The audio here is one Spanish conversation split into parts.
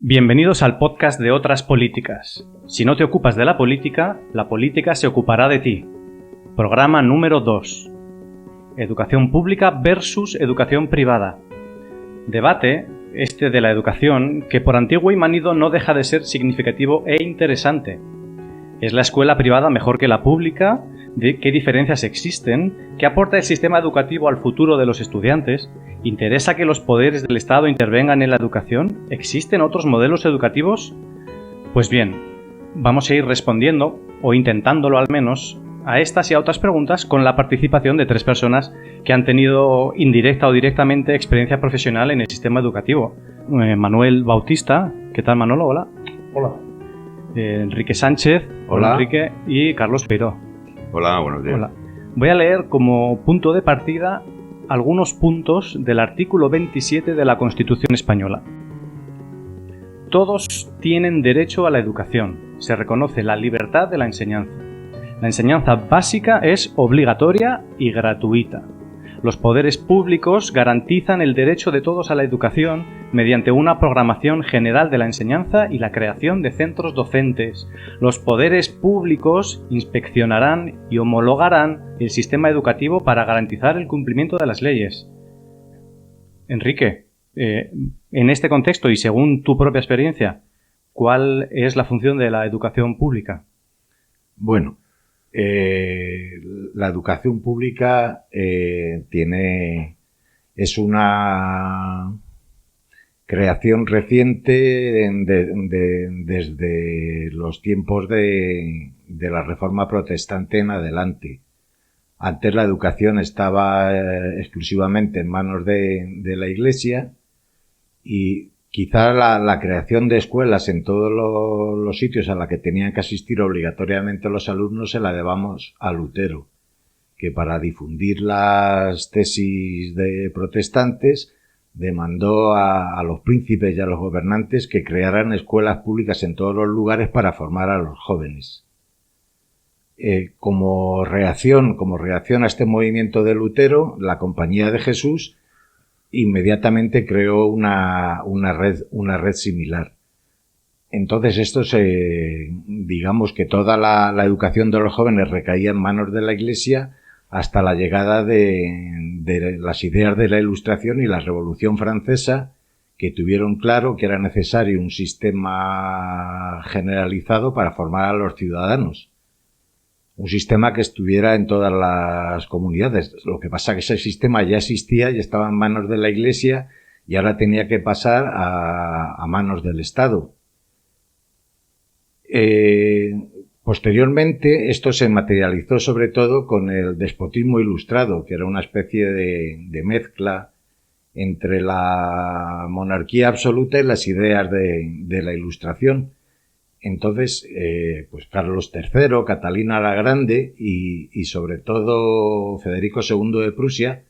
Bienvenidos al podcast de Otras Políticas. Si no te ocupas de la política se ocupará de ti. Programa número 2. Educación pública versus educación privada. Debate, este de la educación, que por antiguo y manido no deja de ser significativo e interesante. ¿Es la escuela privada mejor que la pública? ¿De qué diferencias existen? ¿Qué aporta el sistema educativo al futuro de los estudiantes? ¿Interesa que los poderes del Estado intervengan en la educación? ¿Existen otros modelos educativos? Pues bien, vamos a ir respondiendo, o intentándolo al menos, a estas y a otras preguntas con la participación de 3 personas que han tenido indirecta o directamente experiencia profesional en el sistema educativo. Manuel Bautista, ¿qué tal, Manolo? Hola. Hola. Enrique Sánchez. Hola. Enrique. Y Carlos Peiró. Hola, buenos días. Hola. Voy a leer como punto de partida algunos puntos del artículo 27 de la Constitución española. Todos tienen derecho a la educación. Se reconoce la libertad de la enseñanza. La enseñanza básica es obligatoria y gratuita. Los poderes públicos garantizan el derecho de todos a la educación mediante una programación general de la enseñanza y la creación de centros docentes. Los poderes públicos inspeccionarán y homologarán el sistema educativo para garantizar el cumplimiento de las leyes. Enrique, en este contexto y según tu propia experiencia, ¿cuál es la función de la educación pública? Bueno, la educación pública es una creación reciente desde los tiempos de la Reforma Protestante en adelante. Antes la educación estaba exclusivamente en manos de la Iglesia y quizá la creación de escuelas en todos los sitios a la que tenían que asistir obligatoriamente los alumnos se la debamos a Lutero, que para difundir las tesis de protestantes demandó a los príncipes y a los gobernantes que crearan escuelas públicas en todos los lugares para formar a los jóvenes. Como reacción a este movimiento de Lutero, la Compañía de Jesús inmediatamente creó una red similar. Entonces digamos que toda la educación de los jóvenes recaía en manos de la Iglesia hasta la llegada de las ideas de la Ilustración y la Revolución Francesa, que tuvieron claro que era necesario un sistema generalizado para formar a los ciudadanos. Un sistema que estuviera en todas las comunidades. Lo que pasa es que ese sistema ya existía, ya estaba en manos de la Iglesia y ahora tenía que pasar a manos del Estado. Posteriormente, esto se materializó sobre todo con el despotismo ilustrado, que era una especie de mezcla entre la monarquía absoluta y las ideas de la Ilustración. Entonces, pues Carlos III, Catalina la Grande y sobre todo Federico II de Prusia,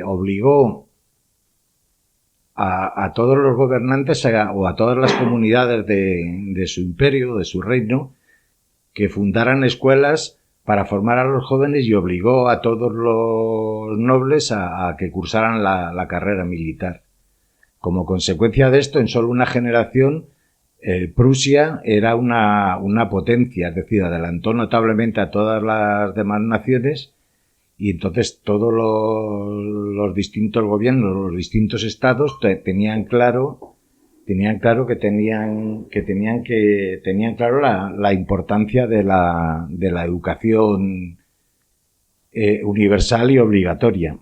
obligó a todos los gobernantes o a todas las comunidades de su imperio, de su reino, que fundaran escuelas para formar a los jóvenes y obligó a todos los nobles a que cursaran la carrera militar. Como consecuencia de esto, en solo una generación, Prusia era una potencia, es decir, adelantó notablemente a todas las demás naciones y entonces todos los distintos gobiernos, los distintos estados tenían claro que tenían claro la importancia de la educación universal y obligatoria.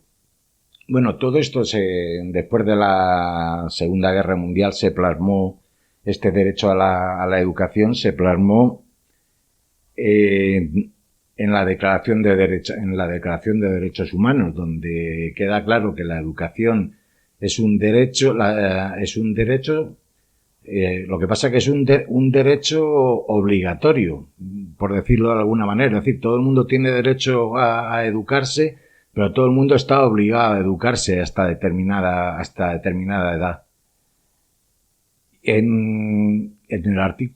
Bueno, todo esto después de la Segunda Guerra Mundial se plasmó, este derecho a la educación se plasmó en la Declaración de Derechos Humanos, donde queda claro que la educación es un derecho, lo que pasa que es un derecho obligatorio, por decirlo de alguna manera. Es decir, todo el mundo tiene derecho a educarse, pero todo el mundo está obligado a educarse hasta determinada edad.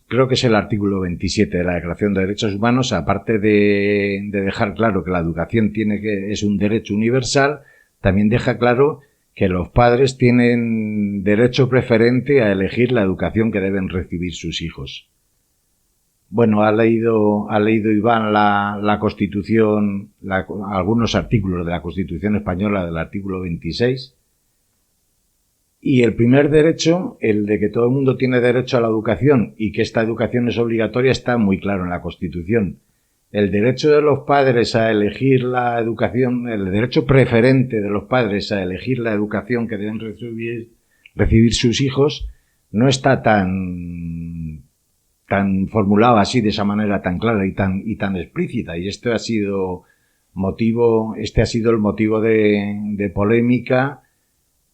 Creo que es el artículo 27 de la Declaración de Derechos Humanos, aparte de dejar claro que la educación es un derecho universal, también deja claro que los padres tienen derecho preferente a elegir la educación que deben recibir sus hijos. Bueno, ha leído Iván la Constitución, algunos artículos de la Constitución española del artículo 26. Y el primer derecho, el de que todo el mundo tiene derecho a la educación y que esta educación es obligatoria, está muy claro en la Constitución. El derecho de los padres a elegir la educación, el derecho preferente de los padres a elegir la educación que deben recibir sus hijos, no está tan formulado así, de esa manera tan clara y tan explícita. Y este ha sido el motivo de polémica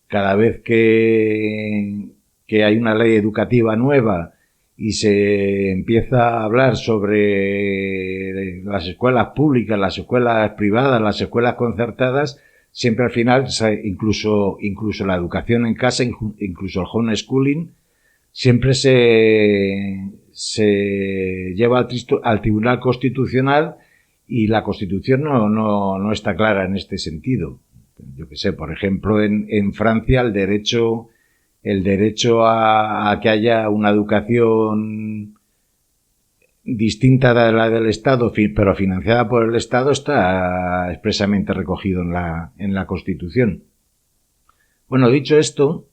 cada vez que hay una ley educativa nueva y se empieza a hablar sobre las escuelas públicas, las escuelas privadas, las escuelas concertadas. Siempre al final, incluso la educación en casa, incluso el homeschooling, siempre se lleva al Tribunal Constitucional, y la Constitución no está clara en este sentido. Yo qué sé, por ejemplo, en Francia el derecho a que haya una educación distinta de la del Estado, pero financiada por el Estado, está expresamente recogido en la Constitución. Bueno, dicho esto,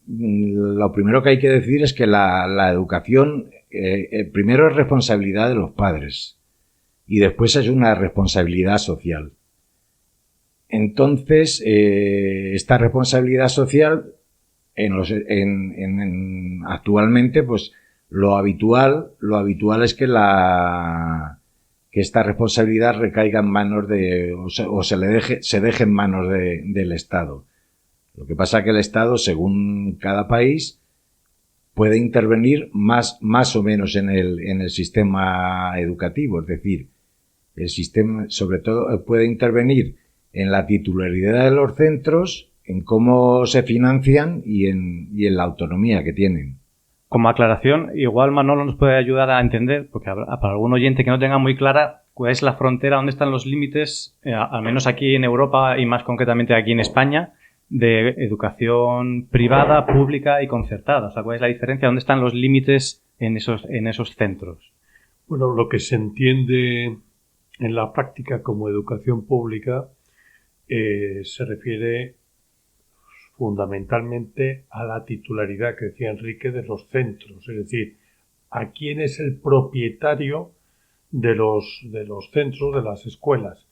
lo primero que hay que decir es que la educación, primero es responsabilidad de los padres y después es una responsabilidad social. Entonces, esta responsabilidad social, actualmente, pues lo habitual es que esta responsabilidad recaiga en manos se deje en manos del Estado. Lo que pasa es que el Estado, según cada país, puede intervenir más o menos en el sistema educativo. Es decir, el sistema, sobre todo, puede intervenir en la titularidad de los centros, en cómo se financian y en la autonomía que tienen. Como aclaración, igual Manolo nos puede ayudar a entender, porque para algún oyente que no tenga muy clara cuál es la frontera, dónde están los límites, al menos aquí en Europa y más concretamente aquí en España, de educación privada, pública y concertada. O sea, ¿cuál es la diferencia? ¿Dónde están los límites en esos centros? Bueno, lo que se entiende en la práctica como educación pública se refiere fundamentalmente a la titularidad que decía Enrique de los centros, es decir, a quién es el propietario de los centros, de las escuelas.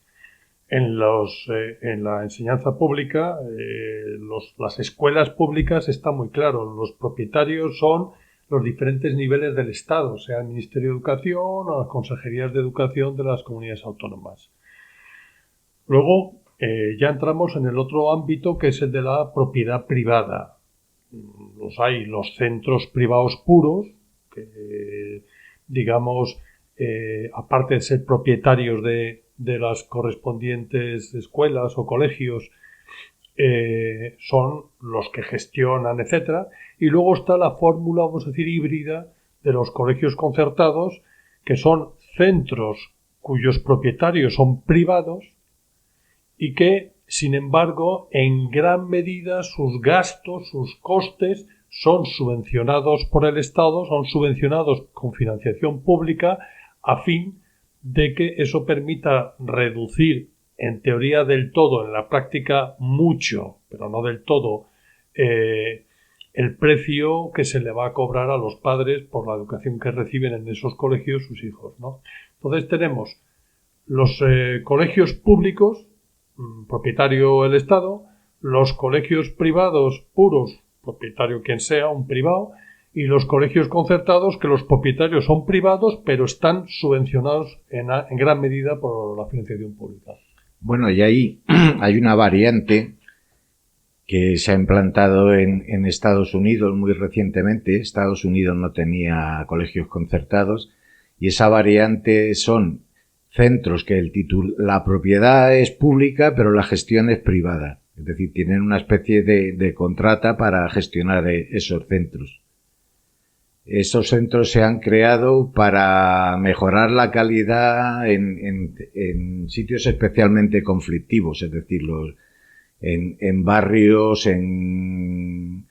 En la enseñanza pública, las escuelas públicas está muy claro, los propietarios son los diferentes niveles del Estado, sea el Ministerio de Educación o las consejerías de educación de las comunidades autónomas. Luego, ya entramos en el otro ámbito, que es el de la propiedad privada. Hay los centros privados puros, que digamos, aparte de ser propietarios de las correspondientes escuelas o colegios, son los que gestionan, etcétera. Y luego está la fórmula, vamos a decir, híbrida de los colegios concertados, que son centros cuyos propietarios son privados y que, sin embargo, en gran medida sus gastos, sus costes son subvencionados por el Estado, son subvencionados con financiación pública a fin de que eso permita reducir, en teoría del todo, en la práctica mucho, pero no del todo, el precio que se le va a cobrar a los padres por la educación que reciben en esos colegios sus hijos, ¿no? Entonces tenemos los colegios públicos, propietario el Estado, los colegios privados puros, propietario quien sea, un privado, y los colegios concertados, que los propietarios son privados, pero están subvencionados en gran medida por la financiación pública. Bueno, y ahí hay una variante que se ha implantado en Estados Unidos muy recientemente. Estados Unidos no tenía colegios concertados, y esa variante son centros que la propiedad es pública, pero la gestión es privada. Es decir, tienen una especie de contrata para gestionar esos centros. Estos centros se han creado para mejorar la calidad en sitios especialmente conflictivos, es decir, en barrios, en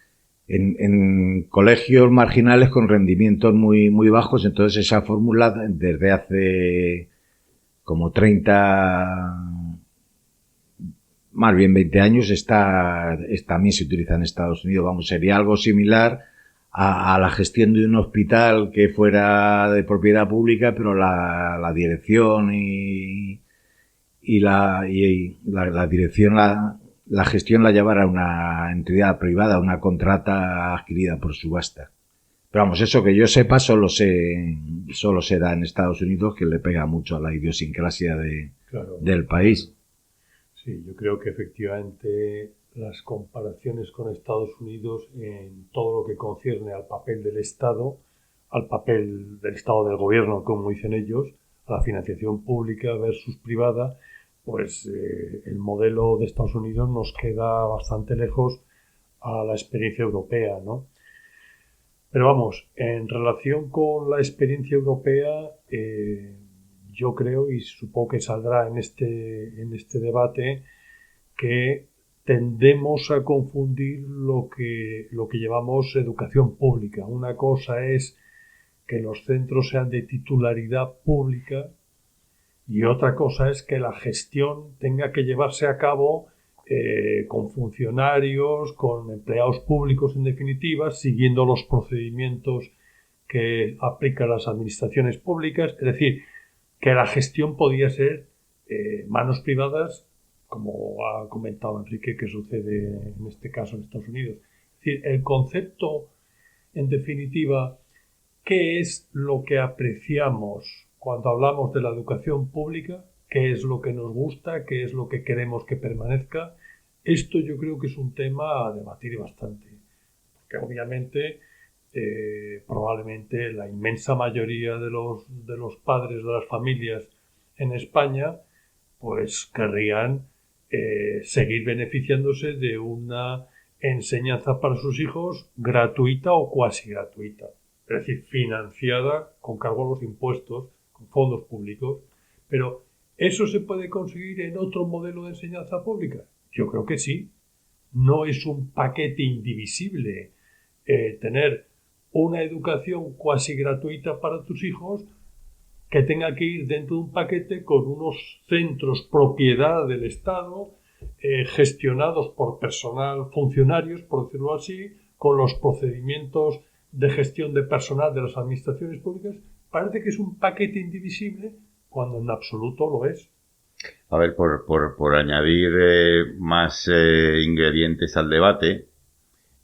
colegios marginales con rendimientos muy bajos. Entonces esa fórmula desde hace como 30, más bien 20 años, también se utiliza en Estados Unidos. Vamos, sería algo similar a la gestión de un hospital que fuera de propiedad pública, pero la dirección y la dirección, la gestión la llevara a una entidad privada, una contrata adquirida por subasta. Pero vamos, eso que yo sepa solo se da en Estados Unidos, que le pega mucho a la idiosincrasia del país. Sí, yo creo que efectivamente las comparaciones con Estados Unidos en todo lo que concierne al papel del Estado del gobierno, como dicen ellos, a la financiación pública versus privada, pues el modelo de Estados Unidos nos queda bastante lejos a la experiencia europea, ¿no? Pero vamos, en relación con la experiencia europea, yo creo, y supongo que saldrá en este debate, que tendemos a confundir lo que llamamos educación pública. Una cosa es que los centros sean de titularidad pública y otra cosa es que la gestión tenga que llevarse a cabo con funcionarios, con empleados públicos en definitiva, siguiendo los procedimientos que aplican las administraciones públicas. Es decir, que la gestión podía ser manos privadas, como ha comentado Enrique, que sucede en este caso en Estados Unidos. Es decir, el concepto, en definitiva, ¿qué es lo que apreciamos cuando hablamos de la educación pública? ¿Qué es lo que nos gusta? ¿Qué es lo que queremos que permanezca? Esto yo creo que es un tema a debatir bastante, porque obviamente probablemente la inmensa mayoría de los padres de las familias en España pues querrían seguir beneficiándose de una enseñanza para sus hijos gratuita o cuasi gratuita, es decir, financiada con cargo a los impuestos, con fondos públicos. Pero ¿eso se puede conseguir en otro modelo de enseñanza pública? Yo creo que sí. No es un paquete indivisible tener una educación cuasi gratuita para tus hijos que tenga que ir dentro de un paquete con unos centros propiedad del Estado, gestionados por personal, funcionarios, por decirlo así, con los procedimientos de gestión de personal de las administraciones públicas. Parece que es un paquete indivisible cuando en absoluto lo es. A ver, por añadir más ingredientes al debate,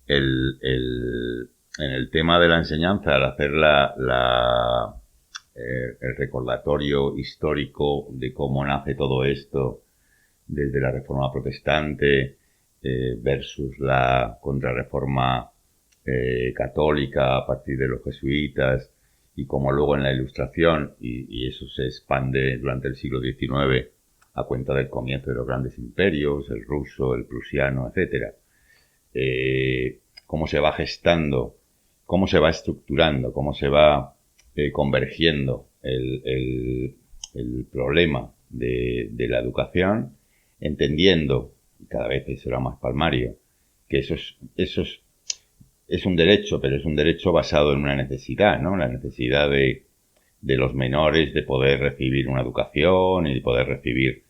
en el tema de la enseñanza, al hacer el recordatorio histórico de cómo nace todo esto desde la Reforma Protestante versus la Contrarreforma católica a partir de los jesuitas, y cómo luego en la Ilustración, y eso se expande durante el siglo XIX a cuenta del comienzo de los grandes imperios, el ruso, el prusiano, etcétera, cómo se va gestando, cómo se va estructurando, cómo se va convergiendo el problema de la educación, entendiendo, y cada vez eso era más palmario, que eso es un derecho, pero es un derecho basado en una necesidad, ¿no? La necesidad de los menores de poder recibir una educación y de poder recibir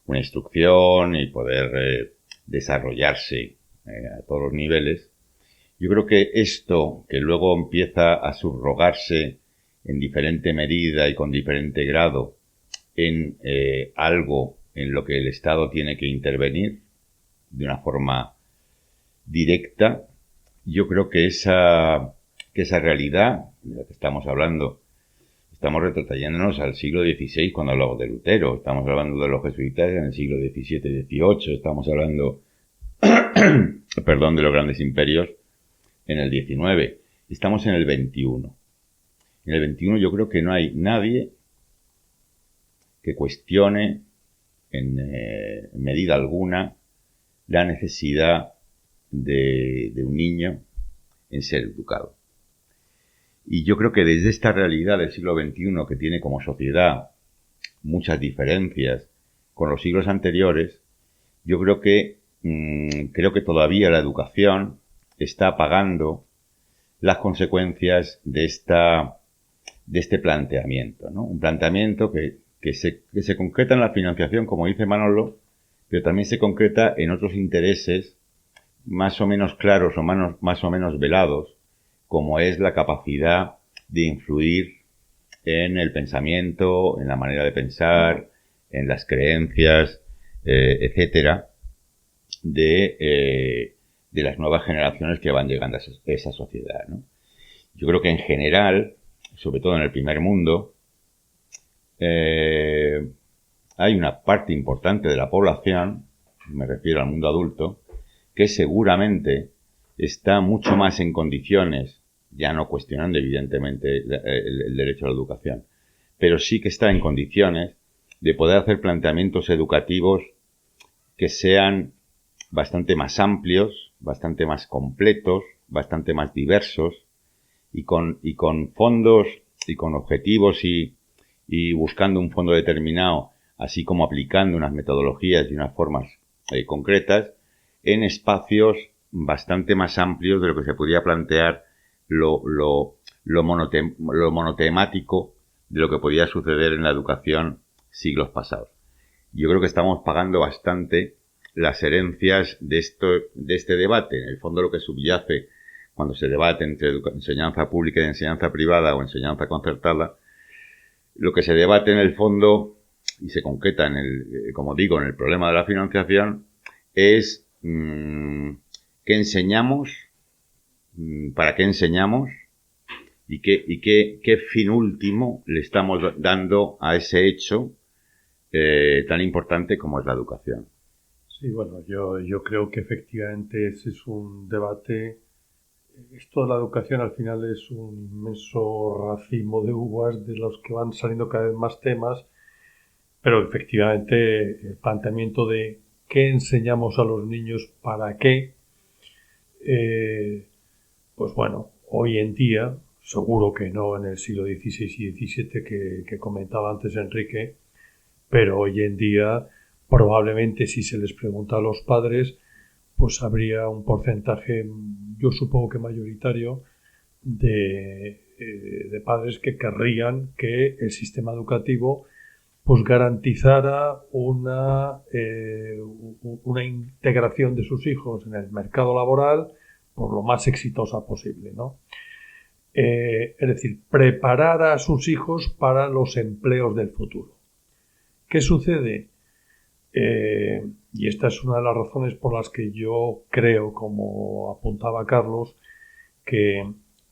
una instrucción y poder desarrollarse a todos los niveles. Yo creo que esto, que luego empieza a subrogarse en diferente medida y con diferente grado en algo en lo que el Estado tiene que intervenir de una forma directa, yo creo que esa realidad de la que estamos hablando, estamos retrotrayéndonos al siglo XVI cuando hablamos de Lutero, estamos hablando de los jesuitas en el siglo XVII y XVIII, estamos hablando, perdón, de los grandes imperios en el XIX, estamos en el XXI. En el XXI yo creo que no hay nadie que cuestione en medida alguna la necesidad de un niño en ser educado. Y yo creo que desde esta realidad del siglo XXI, que tiene como sociedad muchas diferencias con los siglos anteriores, yo creo que todavía la educación está pagando las consecuencias de este planteamiento, ¿no? Un planteamiento que se concreta en la financiación, como dice Manolo, pero también se concreta en otros intereses más o menos claros o más o menos velados, como es la capacidad de influir en el pensamiento, en la manera de pensar, en las creencias, etcétera, de las nuevas generaciones que van llegando a esa sociedad, ¿no? Yo creo que en general, sobre todo en el primer mundo, hay una parte importante de la población, me refiero al mundo adulto, que seguramente está mucho más en condiciones, ya no cuestionando evidentemente el derecho a la educación, pero sí que está en condiciones de poder hacer planteamientos educativos que sean bastante más amplios, bastante más completos, bastante más diversos y con fondos y con objetivos y buscando un fondo determinado, así como aplicando unas metodologías y unas formas concretas en espacios bastante más amplios de lo que se podía plantear lo monotemático de lo que podía suceder en la educación siglos pasados. Yo creo que estamos pagando bastante las herencias de este debate. En el fondo, lo que subyace cuando se debate entre enseñanza pública y enseñanza privada o enseñanza concertada, lo que se debate en el fondo y se concreta como digo, en el problema de la financiación es qué enseñamos, para qué enseñamos y qué fin último le estamos dando a ese hecho tan importante como es la educación. Sí, bueno, yo creo que efectivamente ese es un debate. Esto de la educación al final es un inmenso racimo de uvas de los que van saliendo cada vez más temas, pero efectivamente el planteamiento de qué enseñamos a los niños, para qué, pues bueno, hoy en día, seguro que no en el siglo XVI y XVII que comentaba antes Enrique, pero hoy en día probablemente si se les pregunta a los padres, pues habría un porcentaje, yo supongo que mayoritario, de padres que querrían que el sistema educativo pues garantizara una integración de sus hijos en el mercado laboral por lo más exitosa posible, ¿no? Es decir, preparar a sus hijos para los empleos del futuro. ¿Qué sucede? Y esta es una de las razones por las que yo creo, como apuntaba Carlos, que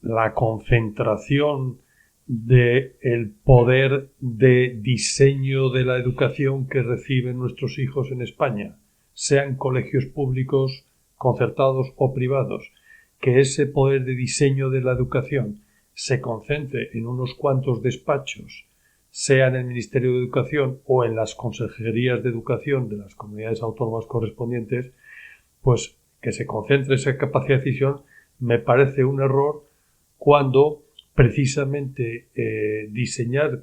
la concentración del poder de diseño de la educación que reciben nuestros hijos en España, sean colegios públicos, concertados o privados, que ese poder de diseño de la educación se concentre en unos cuantos despachos, sea en el Ministerio de Educación o en las consejerías de educación de las comunidades autónomas correspondientes, pues que se concentre esa capacidad de decisión me parece un error cuando precisamente diseñar,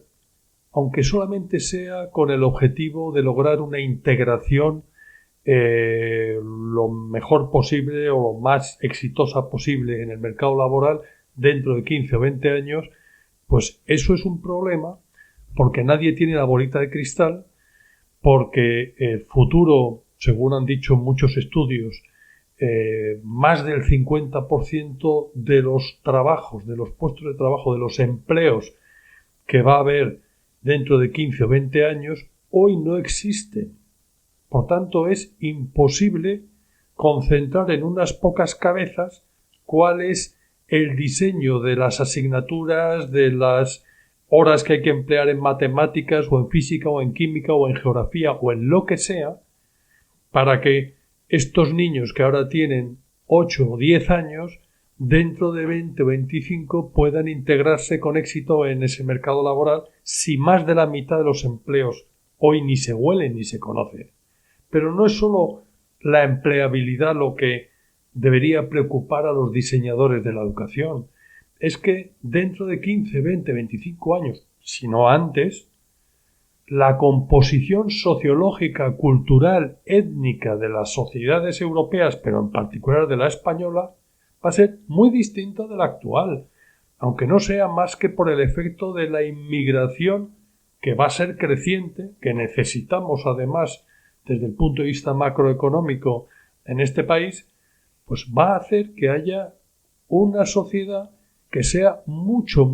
aunque solamente sea con el objetivo de lograr una integración lo mejor posible o lo más exitosa posible en el mercado laboral dentro de 15 o 20 años, pues eso es un problema porque nadie tiene la bolita de cristal, porque el futuro, según han dicho muchos estudios, más del 50% de los trabajos, de los puestos de trabajo, de los empleos que va a haber dentro de 15 o 20 años, hoy no existen. Por tanto, es imposible concentrar en unas pocas cabezas cuál es el diseño de las asignaturas, de las horas que hay que emplear en matemáticas o en física o en química o en geografía o en lo que sea, para que estos niños que ahora tienen 8 o 10 años, dentro de 20 o 25 puedan integrarse con éxito en ese mercado laboral si más de la mitad de los empleos hoy ni se huelen ni se conocen. Pero no es solo la empleabilidad lo que debería preocupar a los diseñadores de la educación. es que dentro de 15, 20, 25 años, si no antes, la composición sociológica, cultural, étnica de las sociedades europeas, pero en particular de la española, va a ser muy distinta de la actual, aunque no sea más que por el efecto de la inmigración que va a ser creciente, que necesitamos además desde el punto de vista macroeconómico en este país, pues va a hacer que haya una sociedad que sea mucho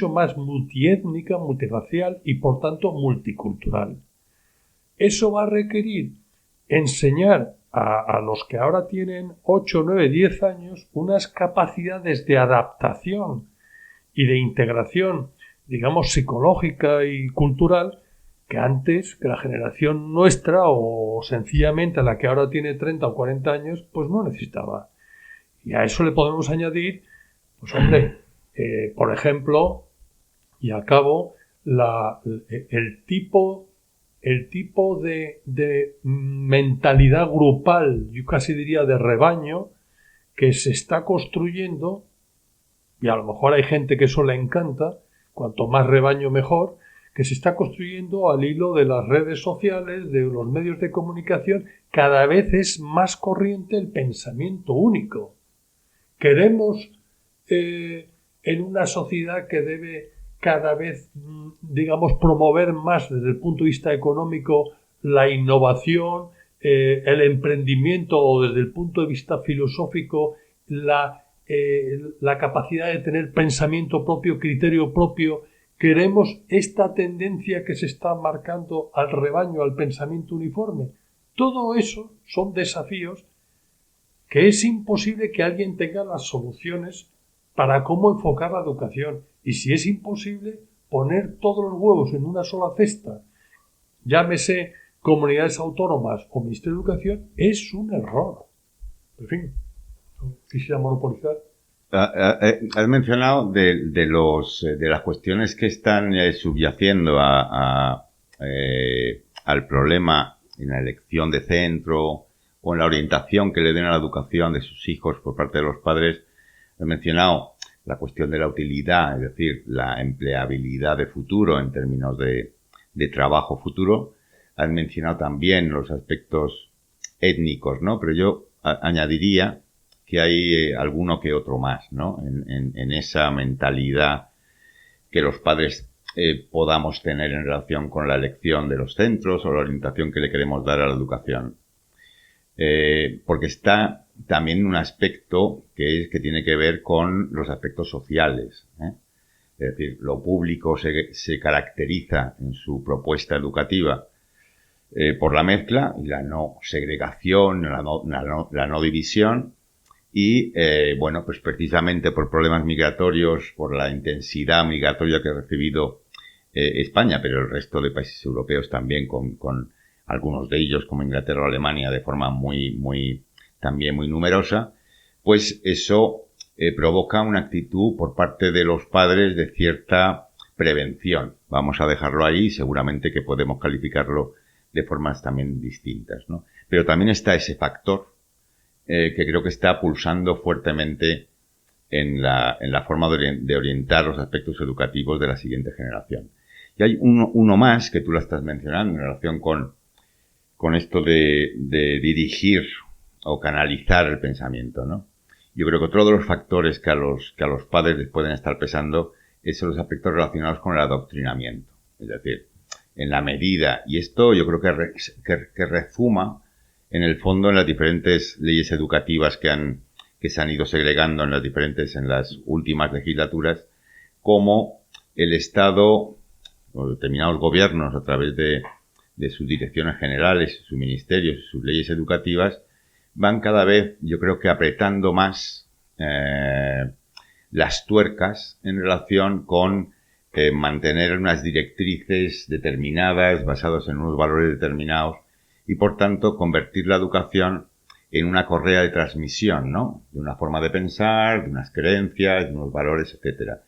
más multiétnica, multirracial y por tanto multicultural. Eso va a requerir enseñar a los que ahora tienen 8, 9, 10 años unas capacidades de adaptación y de integración, digamos, psicológica y cultural que antes, que la generación nuestra o sencillamente la que ahora tiene 30 o 40 años, pues no necesitaba. Y a eso le podemos añadir, pues hombre, por ejemplo, y acabo, el tipo de mentalidad grupal, yo casi diría de rebaño, que se está construyendo, y a lo mejor hay gente que eso le encanta, cuanto más rebaño mejor, que se está construyendo al hilo de las redes sociales, de los medios de comunicación. Cada vez es más corriente el pensamiento único. Queremos en una sociedad que debe cada vez, digamos, promover más desde el punto de vista económico la innovación, el emprendimiento, o desde el punto de vista filosófico la capacidad de tener pensamiento propio, criterio propio. Queremos esta tendencia que se está marcando al rebaño, al pensamiento uniforme. Todo eso son desafíos que es imposible que alguien tenga las soluciones para cómo enfocar la educación. Y si es imposible, poner todos los huevos en una sola cesta, llámese comunidades autónomas o Ministerio de Educación, es un error. En fin, quisiera monopolizar. Has mencionado de las cuestiones que están subyaciendo al problema en la elección de centro o en la orientación que le den a la educación de sus hijos por parte de los padres. Has mencionado la cuestión de la utilidad, es decir, la empleabilidad de futuro en términos de trabajo futuro. Has mencionado también los aspectos étnicos, ¿no? Pero yo añadiría que hay alguno que otro más, ¿no? En esa mentalidad que los padres podamos tener en relación con la elección de los centros o la orientación que le queremos dar a la educación. Porque está también un aspecto que tiene que ver con los aspectos sociales, ¿eh? Es decir, lo público se caracteriza en su propuesta educativa por la mezcla y la no segregación, la no división. Y, bueno, pues precisamente por problemas migratorios, por la intensidad migratoria que ha recibido España, pero el resto de países europeos también, con algunos de ellos, como Inglaterra o Alemania, de forma también muy numerosa, pues eso provoca una actitud por parte de los padres de cierta prevención. Vamos a dejarlo ahí, seguramente que podemos calificarlo de formas también distintas, ¿no? Pero también está ese factor que creo que está pulsando fuertemente en la forma de orientar los aspectos educativos de la siguiente generación. Y hay uno más que tú lo estás mencionando en relación con esto de dirigir o canalizar el pensamiento, ¿no? Yo creo que otro de los factores que a los padres les pueden estar pesando es los aspectos relacionados con el adoctrinamiento. Es decir, en la medida, y esto yo creo que rezuma en el fondo en las diferentes leyes educativas que se han ido segregando en las últimas legislaturas, como el Estado o determinados gobiernos a través de sus direcciones generales, sus ministerios, sus leyes educativas, van cada vez, yo creo que apretando más las tuercas en relación con mantener unas directrices determinadas, basadas en unos valores determinados, y por tanto convertir la educación en una correa de transmisión, ¿no? De una forma de pensar, de unas creencias, de unos valores, etcétera.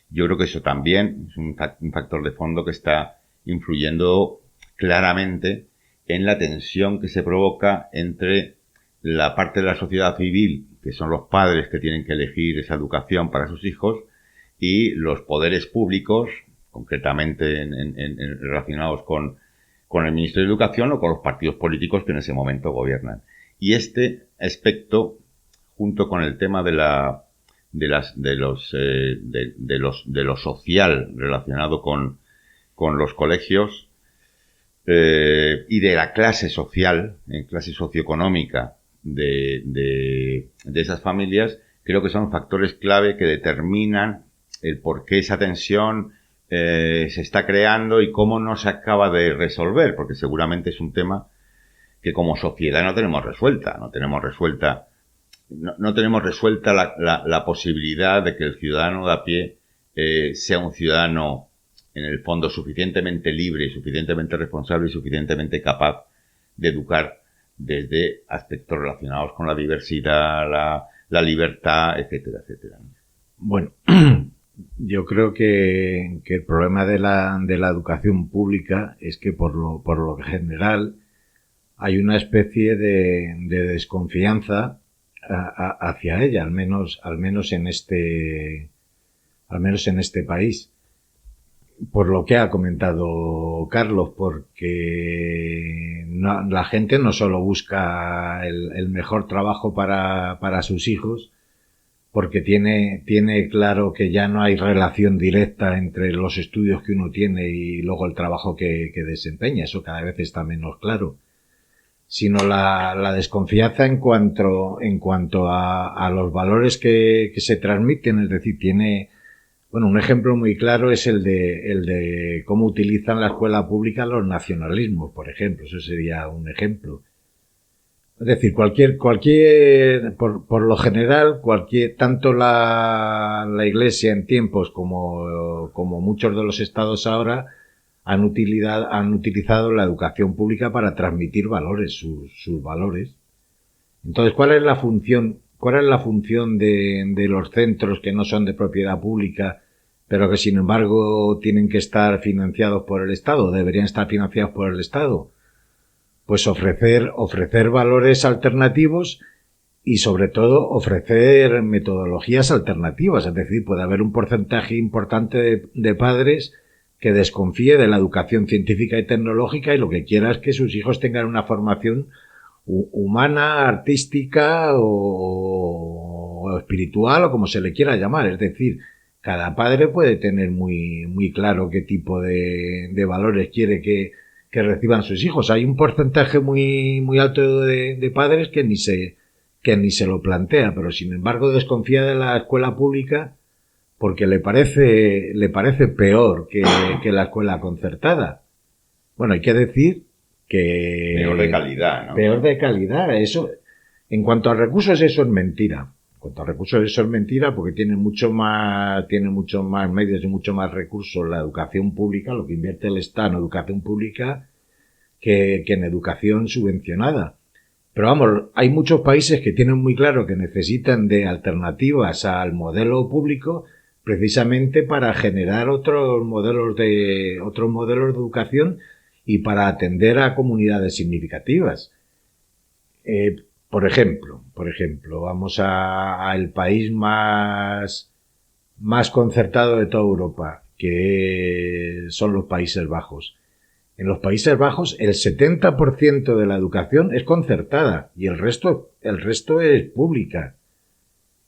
Yo creo que eso también es un factor de fondo que está influyendo claramente en la tensión que se provoca entre la parte de la sociedad civil que son los padres que tienen que elegir esa educación para sus hijos, y los poderes públicos, concretamente relacionados con el Ministerio de Educación o con los partidos políticos que en ese momento gobiernan. Y este aspecto, junto con el tema de lo social relacionado con los colegios, y de la clase social, clase socioeconómica de esas familias, creo que son factores clave que determinan el por qué esa tensión se está creando y cómo no se acaba de resolver, porque seguramente es un tema que como sociedad no tenemos resuelta. No tenemos resuelta la posibilidad de que el ciudadano de a pie sea un ciudadano en el fondo suficientemente libre, suficientemente responsable y suficientemente capaz de educar desde aspectos relacionados con la diversidad, la libertad, etcétera, etcétera. Bueno, yo creo que el problema de la educación pública es que por lo general hay una especie de desconfianza hacia ella, al menos en este país. Por lo que ha comentado Carlos, porque la gente no solo busca el mejor trabajo para sus hijos, porque tiene claro que ya no hay relación directa entre los estudios que uno tiene y luego el trabajo que desempeña. Eso cada vez está menos claro. Sino la desconfianza en cuanto a los valores que se transmiten, es decir, bueno, un ejemplo muy claro es el de cómo utilizan la escuela pública los nacionalismos, por ejemplo. Eso sería un ejemplo. Es decir, por lo general, tanto la Iglesia en tiempos como muchos de los estados ahora han utilizado la educación pública para transmitir valores, sus valores. Entonces, ¿cuál es la función de los centros que no son de propiedad pública, pero que sin embargo tienen que estar financiados por el Estado, deberían estar financiados por el Estado? Pues ofrecer valores alternativos y sobre todo ofrecer metodologías alternativas. Es decir, puede haber un porcentaje importante de padres que desconfíe de la educación científica y tecnológica y lo que quiera es que sus hijos tengan una formación humana, artística o espiritual o como se le quiera llamar. Es decir, cada padre puede tener muy claro qué tipo de valores quiere que reciban sus hijos. Hay un porcentaje muy alto de padres que ni se lo plantea, pero sin embargo desconfía de la escuela pública porque le parece peor que la escuela concertada. Bueno, hay que decir que peor de calidad, ¿no? Peor de calidad. Eso, en cuanto a recursos, eso es mentira. En cuanto a recursos, eso es mentira porque tiene mucho más medios y mucho más recursos la educación pública, lo que invierte el Estado en educación pública, que en educación subvencionada. Pero vamos, hay muchos países que tienen muy claro que necesitan de alternativas al modelo público precisamente para generar otros modelos de educación y para atender a comunidades significativas. Por ejemplo, vamos al país más concertado de toda Europa, que son los Países Bajos. En los Países Bajos el 70% de la educación es concertada y el resto es pública.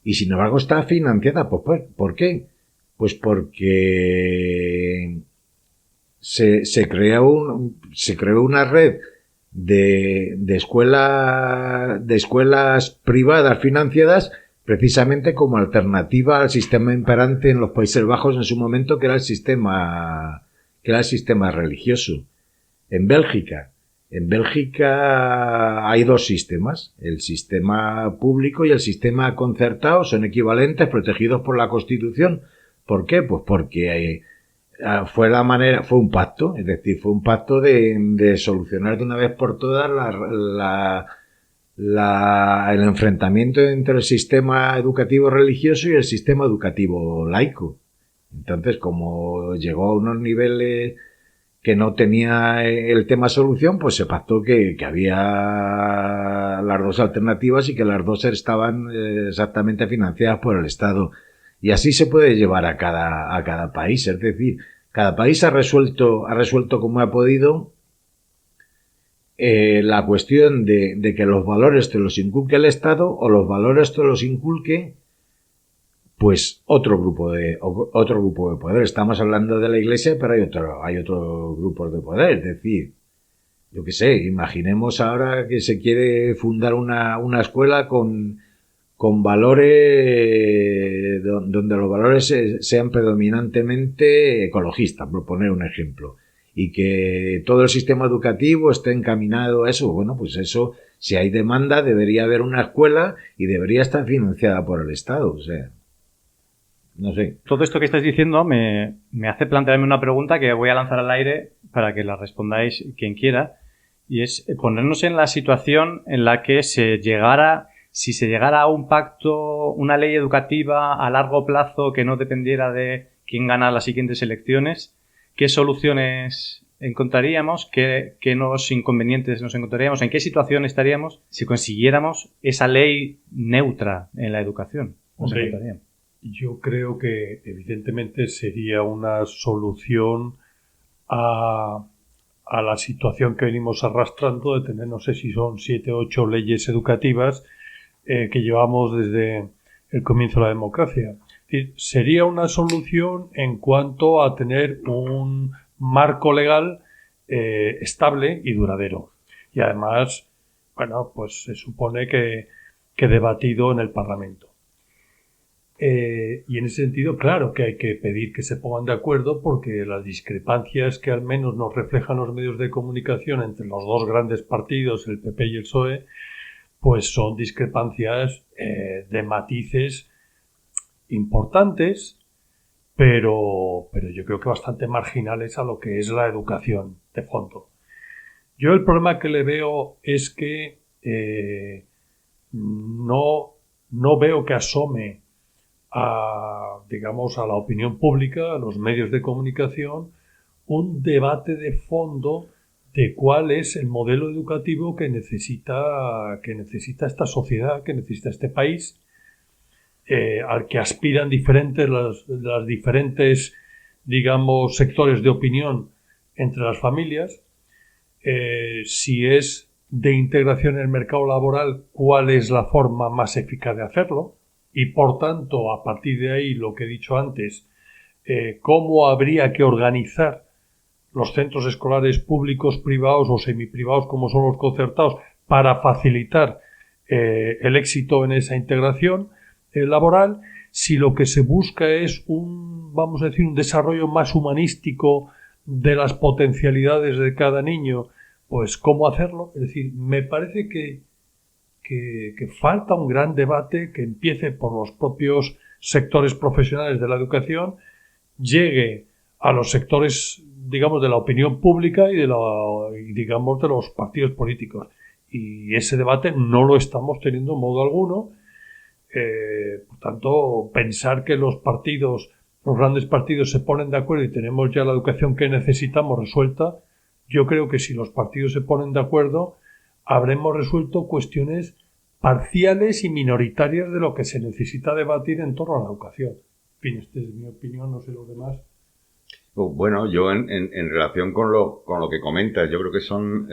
Y sin embargo está financiada. Pues, ¿por qué? Pues porque se creó una red de escuelas privadas financiadas precisamente como alternativa al sistema imperante en los Países Bajos en su momento, que era el sistema religioso. En Bélgica hay dos sistemas, el sistema público y el sistema concertado, son equivalentes, protegidos por la Constitución. ¿Por qué? Pues porque fue un pacto, es decir, fue un pacto de solucionar de una vez por todas el enfrentamiento entre el sistema educativo religioso y el sistema educativo laico. Entonces, como llegó a unos niveles que no tenía el tema solución, pues se pactó que había las dos alternativas y que las dos estaban exactamente financiadas por el Estado. Y así se puede llevar a cada país. Es decir, cada país ha resuelto como ha podido la cuestión de que los valores te los inculque el Estado o los valores te los inculque pues otro grupo de poder. Estamos hablando de la Iglesia, pero hay otro grupos de poder. Es decir, yo qué sé, imaginemos ahora que se quiere fundar una escuela con valores donde los valores sean predominantemente ecologistas, por poner un ejemplo, y que todo el sistema educativo esté encaminado a eso. Bueno, pues eso, si hay demanda, debería haber una escuela y debería estar financiada por el Estado. O sea, no sé. Todo esto que estáis diciendo me hace plantearme una pregunta que voy a lanzar al aire para que la respondáis quien quiera, y es ponernos en la situación en la que si se llegara a un pacto, una ley educativa a largo plazo que no dependiera de quién gana las siguientes elecciones, ¿qué soluciones encontraríamos? ¿Qué inconvenientes nos encontraríamos? ¿En qué situación estaríamos si consiguiéramos esa ley neutra en la educación? Hombre, yo creo que evidentemente sería una solución a la situación que venimos arrastrando de tener, no sé si son 7 o 8 leyes educativas que llevamos desde el comienzo de la democracia. Es decir, sería una solución en cuanto a tener un marco legal estable y duradero. Y además, bueno, pues se supone que debatido en el Parlamento. Y en ese sentido, claro que hay que pedir que se pongan de acuerdo, porque las discrepancias que al menos nos reflejan los medios de comunicación entre los dos grandes partidos, el PP y el PSOE, pues son discrepancias de matices importantes, pero yo creo que bastante marginales a lo que es la educación de fondo. Yo el problema que le veo es que no veo que asome a la opinión pública, a los medios de comunicación, un debate de fondo de cuál es el modelo educativo que necesita esta sociedad, que necesita este país, al que aspiran las diferentes, digamos, sectores de opinión entre las familias. Si es de integración en el mercado laboral, cuál es la forma más eficaz de hacerlo. Y, por tanto, a partir de ahí, lo que he dicho antes, cómo habría que organizar los centros escolares públicos, privados o semiprivados, como son los concertados, para facilitar el éxito en esa integración laboral. Si lo que se busca es un desarrollo más humanístico de las potencialidades de cada niño, pues cómo hacerlo. Es decir, me parece que falta un gran debate que empiece por los propios sectores profesionales de la educación, llegue a los sectores, digamos, de la opinión pública y de los partidos políticos. Y ese debate no lo estamos teniendo en modo alguno. Por tanto, pensar que los grandes partidos se ponen de acuerdo y tenemos ya la educación que necesitamos resuelta, yo creo que si los partidos se ponen de acuerdo, habremos resuelto cuestiones parciales y minoritarias de lo que se necesita debatir en torno a la educación. En fin, esta es mi opinión, no sé los demás. Bueno, yo en relación con lo que comentas, yo creo que son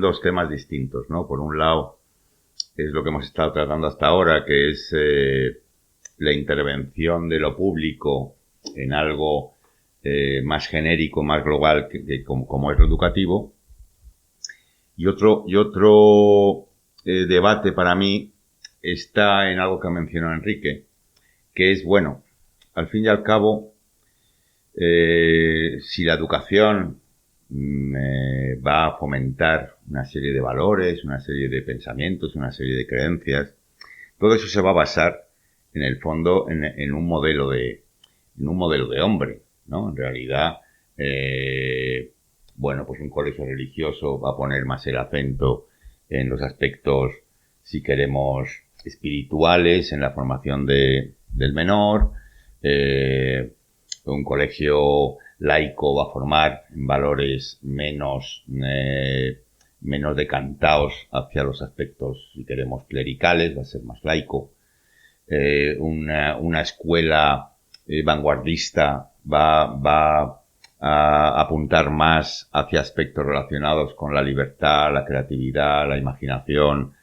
dos temas distintos, ¿no? Por un lado, es lo que hemos estado tratando hasta ahora, que es la intervención de lo público en algo más genérico, más global, como es lo educativo. Y otro debate para mí está en algo que mencionó Enrique, que es, bueno, al fin y al cabo, si la educación va a fomentar una serie de valores, una serie de pensamientos, una serie de creencias, todo eso se va a basar, en el fondo, en un modelo de hombre, ¿no? En realidad, bueno, pues un colegio religioso va a poner más el acento en los aspectos, si queremos, espirituales, en la formación del menor. un colegio laico va a formar valores menos decantados hacia los aspectos, si queremos, clericales, va a ser más laico. Una escuela vanguardista va a apuntar más hacia aspectos relacionados con la libertad, la creatividad, la imaginación,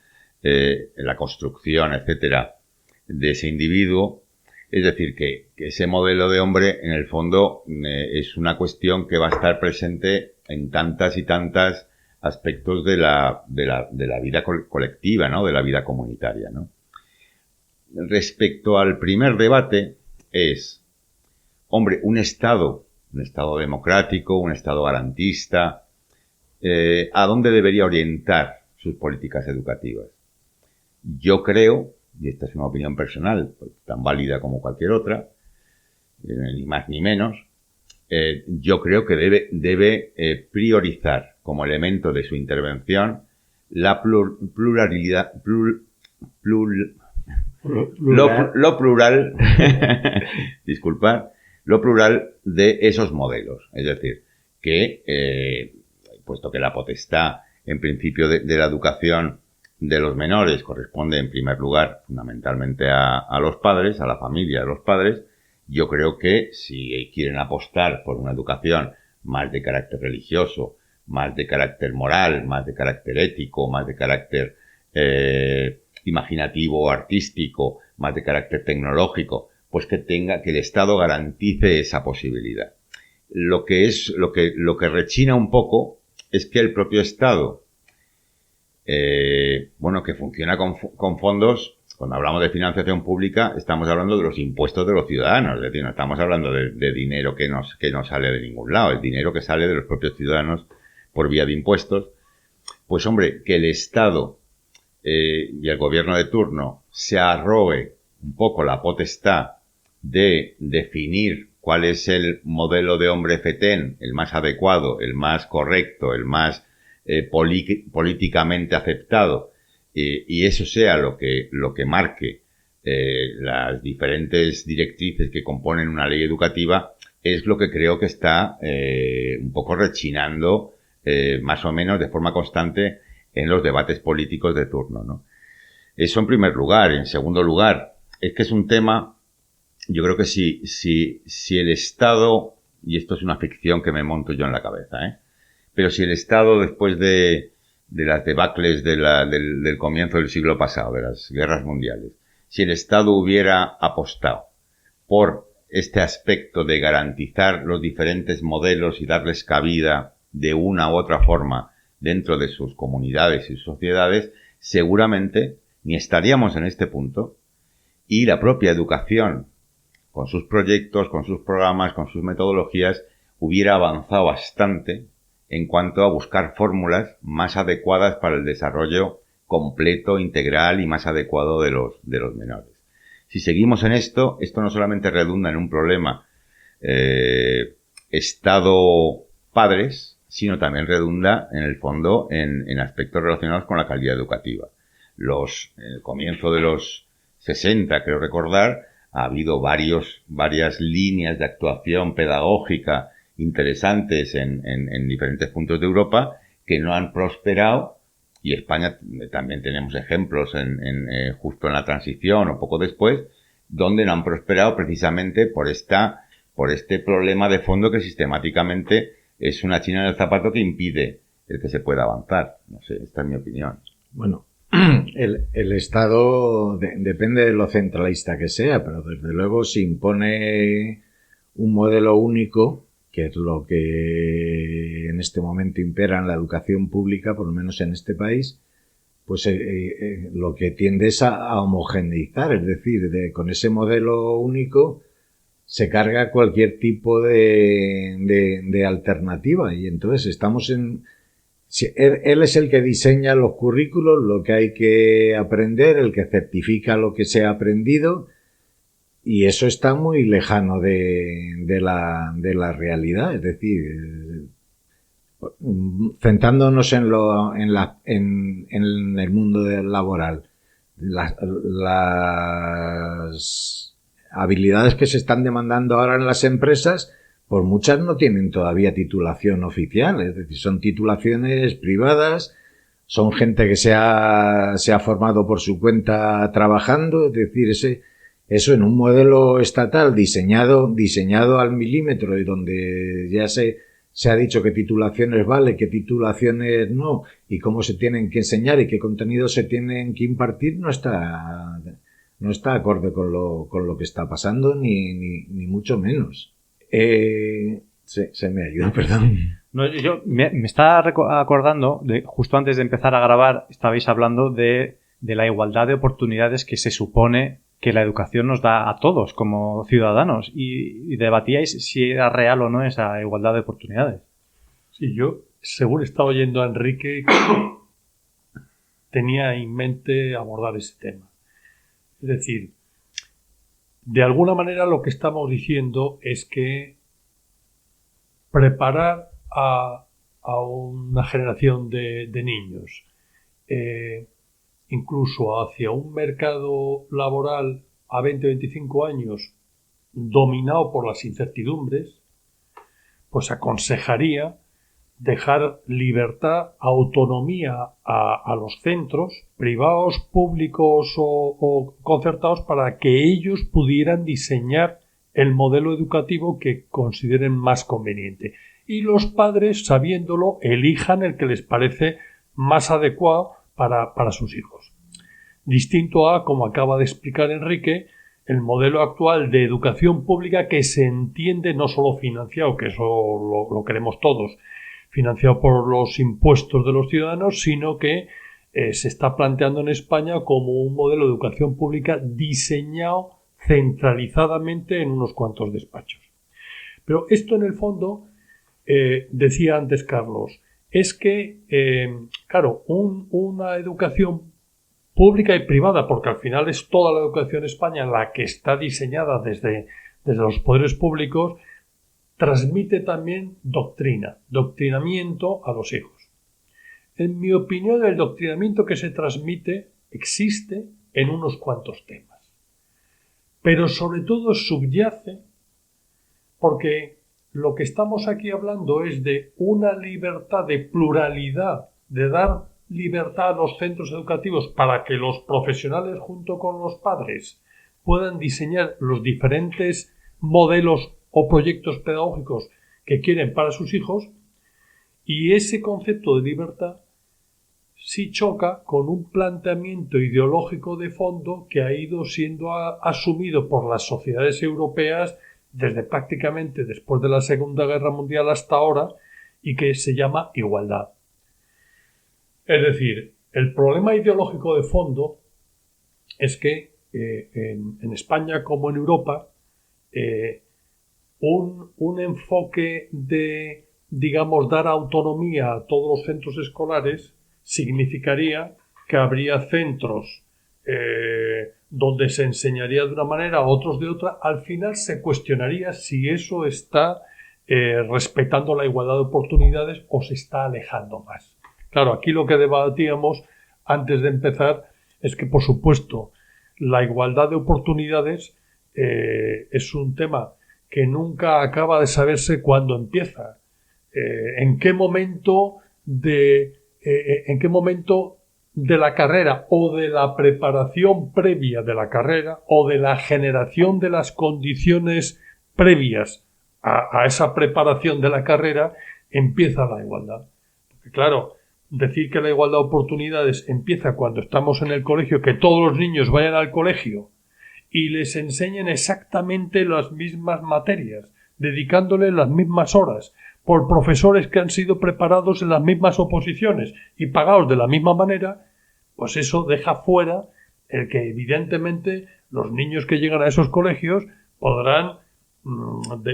la construcción, etcétera, de ese individuo. Es decir, que ese modelo de hombre, en el fondo, es una cuestión que va a estar presente en tantas y tantas aspectos de la vida colectiva, ¿no? De la vida comunitaria, ¿no? Respecto al primer debate es, hombre, un Estado democrático, un Estado garantista, ¿a dónde debería orientar sus políticas educativas? Yo creo, y esta es una opinión personal, tan válida como cualquier otra, ni más ni menos, yo creo que debe priorizar como elemento de su intervención la pluralidad, lo plural, disculpad, lo plural de esos modelos. Es decir, que, puesto que la potestad, en principio, de la educación de los menores corresponde, en primer lugar, fundamentalmente a los padres, a la familia de los padres, yo creo que si quieren apostar por una educación más de carácter religioso, más de carácter moral, más de carácter ético, más de carácter imaginativo o artístico, más de carácter tecnológico, pues que el Estado garantice esa posibilidad. Lo que rechina un poco es que el propio Estado, que funciona con fondos. Cuando hablamos de financiación pública, estamos hablando de los impuestos de los ciudadanos. Es decir, no estamos hablando de dinero que no sale de ningún lado. El dinero que sale de los propios ciudadanos por vía de impuestos. Pues hombre, que el Estado y el gobierno de turno se arrogue un poco la potestad de definir cuál es el modelo de hombre fetén, el más adecuado, el más correcto, el más políticamente aceptado, y eso sea lo que marque las diferentes directrices que componen una ley educativa, es lo que creo que está un poco rechinando más o menos de forma constante en los debates políticos de turno, ¿no? Eso en primer lugar. En segundo lugar, es que es un tema, yo creo que si el Estado, y esto es una ficción que me monto yo en la cabeza, pero si el Estado, después de las debacles del comienzo del siglo pasado, de las guerras mundiales, si el Estado hubiera apostado por este aspecto de garantizar los diferentes modelos y darles cabida de una u otra forma dentro de sus comunidades y sus sociedades, seguramente ni estaríamos en este punto, y la propia educación, con sus proyectos, con sus programas, con sus metodologías, hubiera avanzado bastante en cuanto a buscar fórmulas más adecuadas para el desarrollo completo, integral y más adecuado de los menores. Si seguimos en esto no solamente redunda en un problema Estado-padres, sino también redunda, en el fondo, en aspectos relacionados con la calidad educativa. En el comienzo de los 60, creo recordar, ha habido varias líneas de actuación pedagógica interesantes en diferentes puntos de Europa que no han prosperado, y España también tenemos ejemplos justo en la transición o poco después, donde no han prosperado precisamente por este problema de fondo que sistemáticamente es una china en el zapato que impide el que se pueda avanzar. No sé, esta es mi opinión. Bueno, el Estado depende de lo centralista que sea, pero desde luego si impone un modelo único, que es lo que en este momento impera en la educación pública, por lo menos en este país, pues lo que tiende es a homogeneizar, es decir, con ese modelo único se carga cualquier tipo de alternativa, y entonces estamos él es el que diseña los currículos, lo que hay que aprender, el que certifica lo que se ha aprendido, y eso está muy lejano de la realidad. Es decir, centrándonos en el mundo laboral, habilidades que se están demandando ahora en las empresas, pues muchas no tienen todavía titulación oficial, es decir, son titulaciones privadas, son gente que se ha formado por su cuenta trabajando, es decir, eso en un modelo estatal diseñado al milímetro y donde ya se ha dicho qué titulaciones vale, qué titulaciones no, y cómo se tienen que enseñar y qué contenidos se tienen que impartir, no está acorde con lo que está pasando, ni mucho menos. Se me ha ido, perdón. No, yo me estaba acordando de justo antes de empezar a grabar, estabais hablando de la igualdad de oportunidades que se supone que la educación nos da a todos como ciudadanos y debatíais si era real o no esa igualdad de oportunidades. Sí, yo, según estaba oyendo a Enrique, tenía en mente abordar ese tema. Es decir, de alguna manera lo que estamos diciendo es que preparar a una generación de niños incluso hacia un mercado laboral a 20-25 años dominado por las incertidumbres, pues aconsejaría dejar libertad, autonomía a los centros privados, públicos o concertados para que ellos pudieran diseñar el modelo educativo que consideren más conveniente. Y los padres, sabiéndolo, elijan el que les parece más adecuado para sus hijos. Distinto a, como acaba de explicar Enrique, el modelo actual de educación pública que se entiende no solo financiado, que eso lo queremos todos, financiado por los impuestos de los ciudadanos, sino que se está planteando en España como un modelo de educación pública diseñado centralizadamente en unos cuantos despachos. Pero esto en el fondo, decía antes Carlos, es que, claro, una educación pública y privada, porque al final es toda la educación en España la que está diseñada desde los poderes públicos, transmite también doctrinamiento a los hijos. En mi opinión, el doctrinamiento que se transmite existe en unos cuantos temas, pero sobre todo subyace porque lo que estamos aquí hablando es de una libertad de pluralidad, de dar libertad a los centros educativos para que los profesionales junto con los padres puedan diseñar los diferentes modelos o proyectos pedagógicos que quieren para sus hijos, y ese concepto de libertad sí choca con un planteamiento ideológico de fondo que ha ido siendo asumido por las sociedades europeas desde prácticamente después de la Segunda Guerra Mundial hasta ahora, y que se llama igualdad. Es decir, el problema ideológico de fondo es que en España como en Europa un enfoque de, digamos, dar autonomía a todos los centros escolares significaría que habría centros donde se enseñaría de una manera, otros de otra. Al final se cuestionaría si eso está respetando la igualdad de oportunidades o se está alejando más. Claro, aquí lo que debatíamos antes de empezar es que, por supuesto, la igualdad de oportunidades es un tema que nunca acaba de saberse cuándo empieza. ¿En qué momento de la carrera o de la preparación previa de la carrera o de la generación de las condiciones previas a esa preparación de la carrera empieza la igualdad? Porque claro, decir que la igualdad de oportunidades empieza cuando estamos en el colegio, que todos los niños vayan al colegio y les enseñen exactamente las mismas materias, dedicándoles las mismas horas, por profesores que han sido preparados en las mismas oposiciones y pagados de la misma manera, pues eso deja fuera el que evidentemente los niños que llegan a esos colegios podrán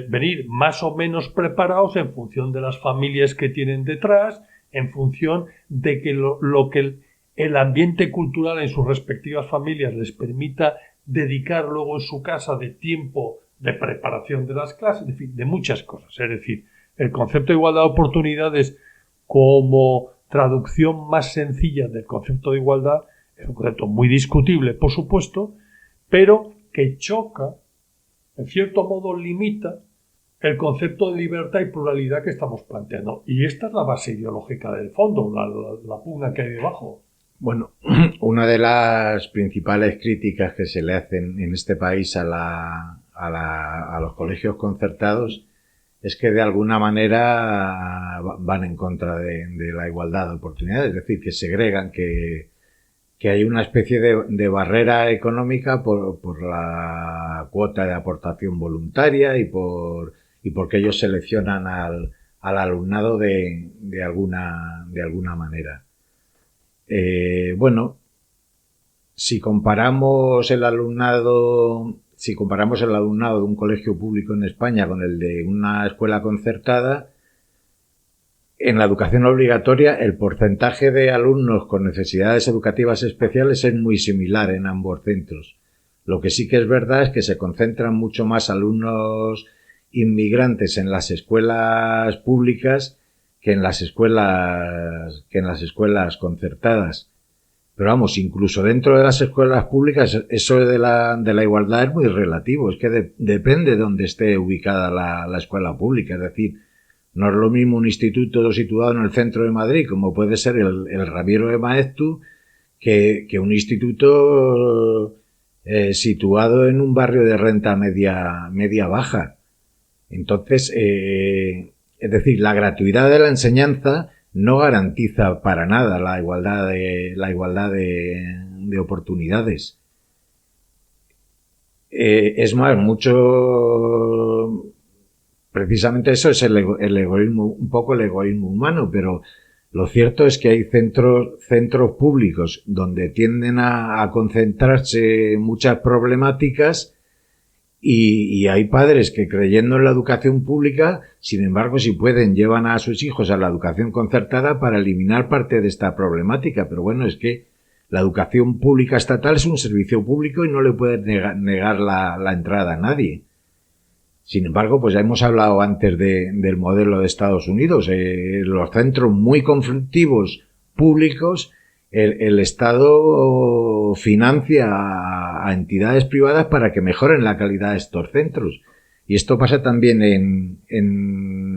venir más o menos preparados en función de las familias que tienen detrás, en función de que lo que el ambiente cultural en sus respectivas familias les permita dedicar luego en su casa de tiempo de preparación de las clases, en fin, de muchas cosas. Es decir, el concepto de igualdad de oportunidades como traducción más sencilla del concepto de igualdad es un concepto muy discutible, por supuesto, pero que choca en cierto modo limita el concepto de libertad y pluralidad que estamos planteando. Y esta es la base ideológica del fondo, la pugna que hay debajo. Bueno, una de las principales críticas que se le hacen en este país a los colegios concertados es que de alguna manera van en contra de la igualdad de oportunidades, es decir, que segregan, que hay una especie de barrera económica por la cuota de aportación voluntaria y porque ellos seleccionan al alumnado de alguna manera. Bueno, si comparamos el alumnado de un colegio público en España con el de una escuela concertada, en la educación obligatoria el porcentaje de alumnos con necesidades educativas especiales es muy similar en ambos centros. Lo que sí que es verdad es que se concentran mucho más alumnos inmigrantes en las escuelas públicas que en las escuelas concertadas. Pero vamos, incluso dentro de las escuelas públicas eso de la igualdad es muy relativo, es que depende de dónde esté ubicada la escuela pública, es decir, no es lo mismo un instituto situado en el centro de Madrid, como puede ser el Ramiro de Maeztu, que un instituto situado en un barrio de renta media baja. Entonces, es decir, la gratuidad de la enseñanza no garantiza para nada la igualdad de oportunidades. Es más, precisamente eso es el egoísmo, un poco el egoísmo humano, pero lo cierto es que hay centros públicos donde tienden a concentrarse muchas problemáticas y hay padres que, creyendo en la educación pública, sin embargo, si pueden, llevan a sus hijos a la educación concertada para eliminar parte de esta problemática. Pero bueno, es que la educación pública estatal es un servicio público y no le puedes negar la entrada a nadie. Sin embargo, pues ya hemos hablado antes del modelo de Estados Unidos. Los centros muy conflictivos públicos, el Estado financia a entidades privadas para que mejoren la calidad de estos centros. Y esto pasa también en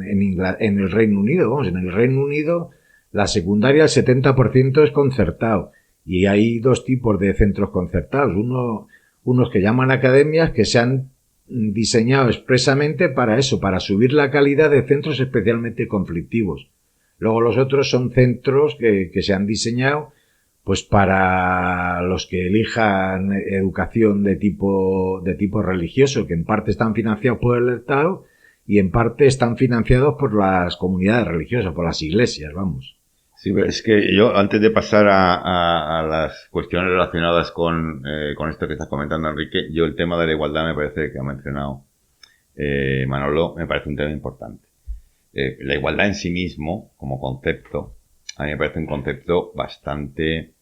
el Reino Unido. Vamos, en el Reino Unido la secundaria el 70% es concertado. Y hay dos tipos de centros concertados. Unos que llaman academias, que se han diseñado expresamente para eso, para subir la calidad de centros especialmente conflictivos. Luego los otros son centros que se han diseñado pues para los que elijan educación de tipo religioso, que en parte están financiados por el Estado y en parte están financiados por las comunidades religiosas, por las iglesias, vamos. Sí, es que yo, antes de pasar a las cuestiones relacionadas con esto que estás comentando, Enrique, yo el tema de la igualdad me parece que ha mencionado Manolo, me parece un tema importante. La igualdad en sí mismo, como concepto, a mí me parece un concepto bastante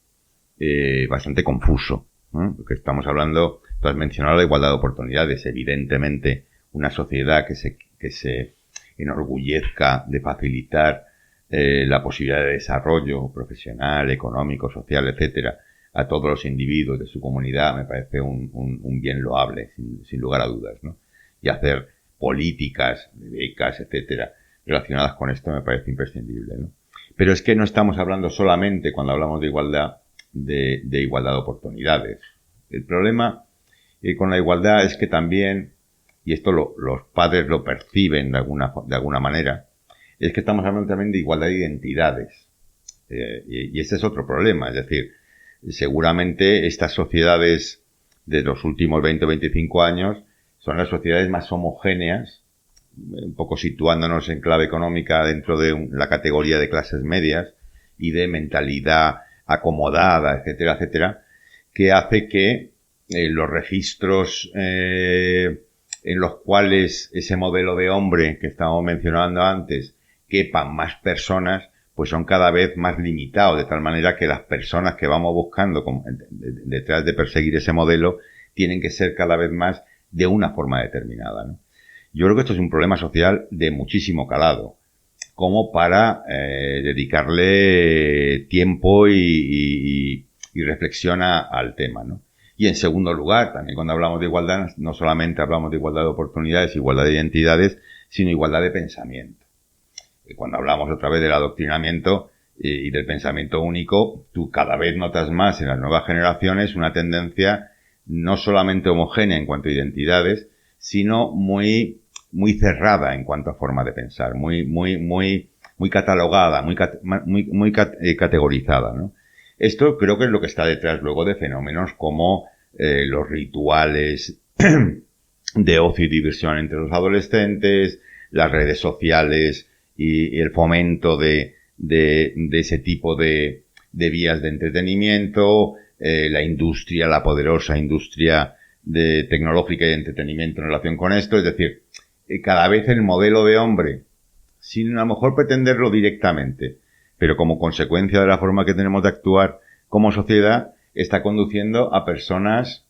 confuso, ¿no? Porque estamos hablando, tú has mencionado la igualdad de oportunidades, evidentemente una sociedad que se enorgullezca de facilitar la posibilidad de desarrollo profesional, económico, social, etcétera, a todos los individuos de su comunidad, me parece un bien loable, sin lugar a dudas, ¿no? Y hacer políticas, becas, etcétera, relacionadas con esto me parece imprescindible, ¿no? Pero es que no estamos hablando solamente, cuando hablamos de igualdad, de igualdad de oportunidades. El problema con la igualdad es que también, y esto los padres lo perciben de alguna manera, es que estamos hablando también de igualdad de identidades. Y ese es otro problema. Es decir, seguramente estas sociedades de los últimos 20 o 25 años son las sociedades más homogéneas, un poco situándonos en clave económica dentro de la categoría de clases medias y de mentalidad acomodada, etcétera, etcétera, que hace que los registros en los cuales ese modelo de hombre que estábamos mencionando antes quepan más personas, pues son cada vez más limitados, de tal manera que las personas que vamos buscando detrás de perseguir ese modelo tienen que ser cada vez más de una forma determinada, ¿no? Yo creo que esto es un problema social de muchísimo calado, como para dedicarle tiempo y reflexión al tema, ¿no? Y en segundo lugar, también cuando hablamos de igualdad, no solamente hablamos de igualdad de oportunidades, igualdad de identidades, sino igualdad de pensamiento. Cuando hablamos otra vez del adoctrinamiento y del pensamiento único, tú cada vez notas más en las nuevas generaciones una tendencia no solamente homogénea en cuanto a identidades, sino muy cerrada en cuanto a forma de pensar, muy catalogada, muy categorizada, ¿no? Esto creo que es lo que está detrás luego de fenómenos como los rituales de ocio y diversión entre los adolescentes, las redes sociales y el fomento de ese tipo de vías de entretenimiento, la industria, la poderosa industria tecnológica y de entretenimiento en relación con esto. Es decir, cada vez el modelo de hombre, sin a lo mejor pretenderlo directamente, pero como consecuencia de la forma que tenemos de actuar como sociedad, está conduciendo a personas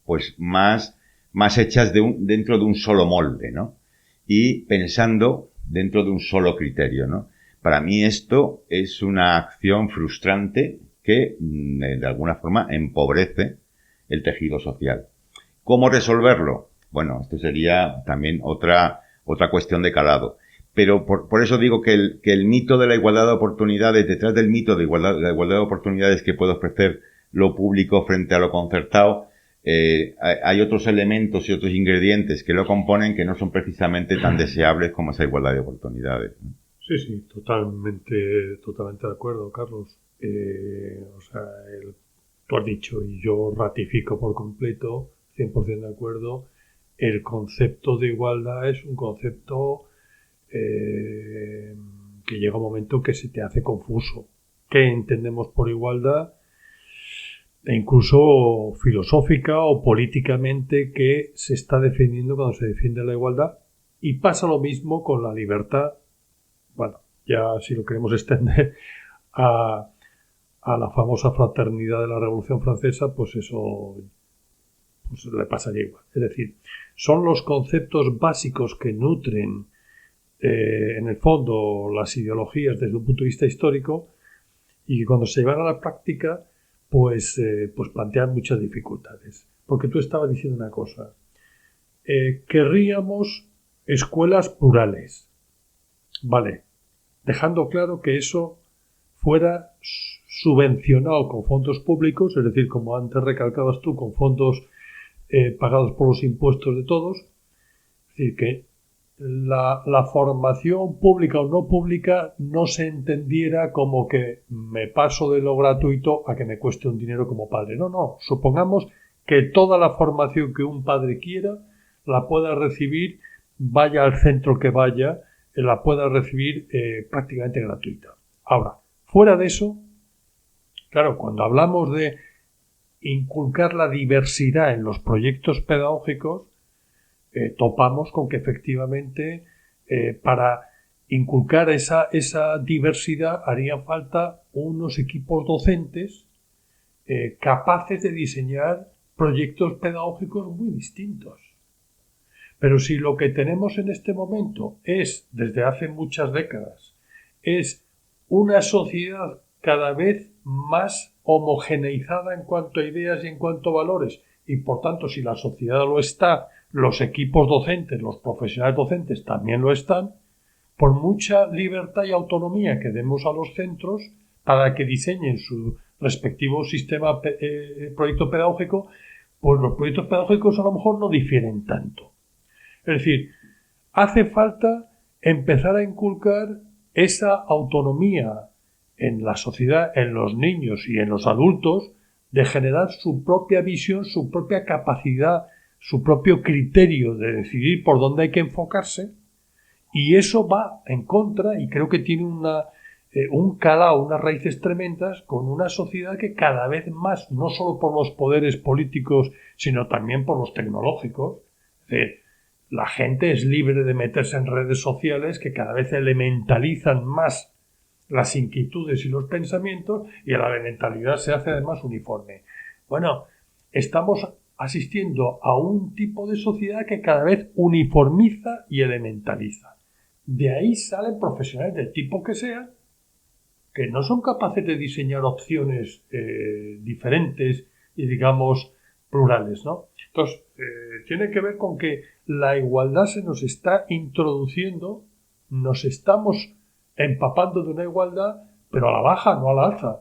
pues más hechas dentro de un solo molde, ¿no? Y pensando dentro de un solo criterio, ¿no? Para mí esto es una acción frustrante que de alguna forma empobrece el tejido social. ¿Cómo resolverlo? Bueno, esto sería también otra cuestión de calado. Pero por eso digo que el mito de la igualdad de oportunidades, detrás del mito de la igualdad de oportunidades que puede ofrecer lo público frente a lo concertado, hay otros elementos y otros ingredientes que lo componen que no son precisamente tan deseables como esa igualdad de oportunidades. Sí, totalmente de acuerdo, Carlos. Tú has dicho, y yo ratifico por completo, 100% de acuerdo, el concepto de igualdad es un concepto que llega un momento que se te hace confuso. ¿Qué entendemos por igualdad? E incluso filosófica o políticamente, que se está defendiendo cuando se defiende la igualdad. Y pasa lo mismo con la libertad. Bueno, ya si lo queremos extender a la famosa fraternidad de la Revolución Francesa, pues eso pues le pasaría igual. Es decir, son los conceptos básicos que nutren en el fondo las ideologías desde un punto de vista histórico, y que cuando se llevan a la práctica pues plantean muchas dificultades. Porque tú estabas diciendo una cosa, querríamos escuelas plurales, vale, dejando claro que eso fuera subvencionado con fondos públicos, es decir, como antes recalcabas tú, con fondos pagados por los impuestos de todos. Es decir, que la formación pública o no pública no se entendiera como que me paso de lo gratuito a que me cueste un dinero como padre. No. Supongamos que toda la formación que un padre quiera la pueda recibir, vaya al centro que vaya, la pueda recibir prácticamente gratuita. Ahora, fuera de eso, claro, cuando hablamos de inculcar la diversidad en los proyectos pedagógicos, topamos con que efectivamente para inculcar esa diversidad harían falta unos equipos docentes capaces de diseñar proyectos pedagógicos muy distintos. Pero si lo que tenemos en este momento es, desde hace muchas décadas, es una sociedad cada vez más homogeneizada en cuanto a ideas y en cuanto a valores, y por tanto, si la sociedad lo está, los equipos docentes, los profesionales docentes también lo están, por mucha libertad y autonomía que demos a los centros para que diseñen su respectivo sistema, proyecto pedagógico, pues los proyectos pedagógicos a lo mejor no difieren tanto. Es decir, hace falta empezar a inculcar esa autonomía en la sociedad, en los niños y en los adultos, de generar su propia visión, su propia capacidad, su propio criterio de decidir por dónde hay que enfocarse, y eso va en contra, y creo que tiene un calado, unas raíces tremendas, con una sociedad que cada vez más, no solo por los poderes políticos, sino también por los tecnológicos, la gente es libre de meterse en redes sociales que cada vez elementalizan más las inquietudes y los pensamientos, y a la elementalidad se hace además uniforme. Bueno, estamos asistiendo a un tipo de sociedad que cada vez uniformiza y elementaliza. De ahí salen profesionales del tipo que sea, que no son capaces de diseñar opciones diferentes y, digamos, plurales, ¿no? Entonces, tiene que ver con que la igualdad se nos está introduciendo, nos estamos empapando de una igualdad, pero a la baja, no a la alza.